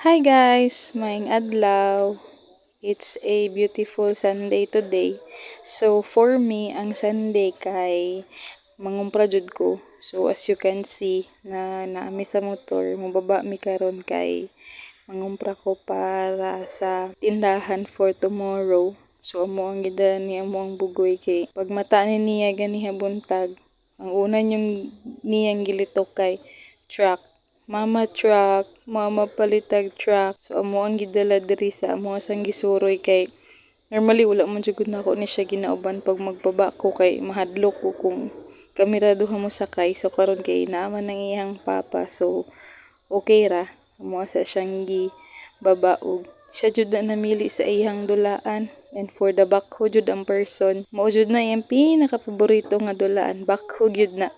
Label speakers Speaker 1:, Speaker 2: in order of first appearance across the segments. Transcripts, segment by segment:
Speaker 1: Hi guys, maing adlaw. It's a beautiful Sunday today. So for me, ang Sunday kay mangumpra jud ko. So as you can see na naami sa motor, mababa mi karon kay mangumpra ko para sa tindahan for tomorrow. So amo ang gida ni amo ang bugoy kay pag mata ni niya ganiha buntag, ang una niyang niyang gilitok kay truck. Mama truck, mama palitag truck. So amo ang gidala diri sa amo sang gisuroy kay normally wala man jud nako ni siya ginauban pag magbaba ko kay mahadlok ko kung kameraduha mo sakay. So karon kay naman ang iyang papa. So okay ra amo sa siyang gibabaog. Siya jud na namili sa iyang dulaan, and for the backhoe jud ang person mao jud na iyang pinaka-paborito nga dulaan, backhoe jud na.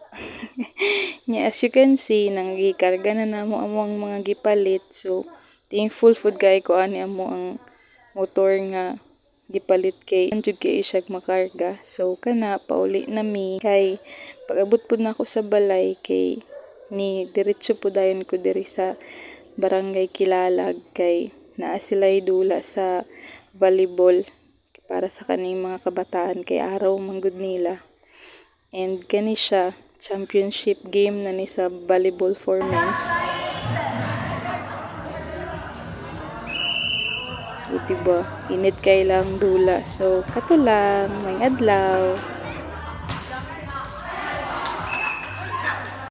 Speaker 1: Nya as you can see nang gikarga na namo amo ang mga gipalit. So thankful food kay ko ani amo ang motor nga gipalit kay jud kay siya makarga. So kana pauli na mi kay pag-abot pud nako sa balay kay ni diretso pud dayon ko diri sa barangay Kilalag kay naa sila'y dula sa volleyball para sa kaning mga kabataan kay araw manggod nila. And kani siya championship game na ni sa volleyball for men's. Diba? Init kay lang dula. So, kato lang. May adlaw.